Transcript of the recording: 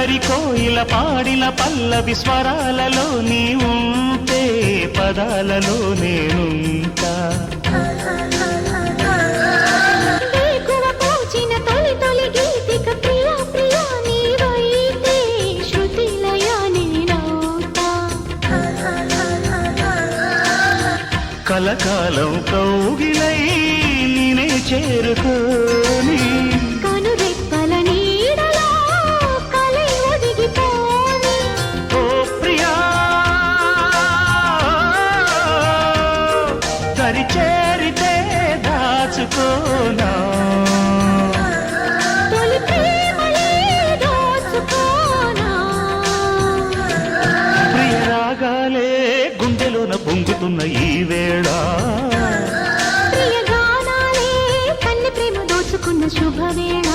అల్లరి కోయిల పాడిన పల్లవి స్వరాలలో నీ ఉంటే పదాలలో నేనుంటా కలకాలం కౌగిలై నేనే చేరుకోని కనురెప్పల నీడలో కలై ఒదిగిపోని ఓ ప్రియా దరి చేరితే దాచుకోనా తొలి ప్రేమలే దోచుకోనా ప్రియ రాగాలే గుండెలోన పొంగుతున్న ఈ వేళ ప్రియ గానాలే కన్నె ప్రేమ దోచుకున్న శుభవేళ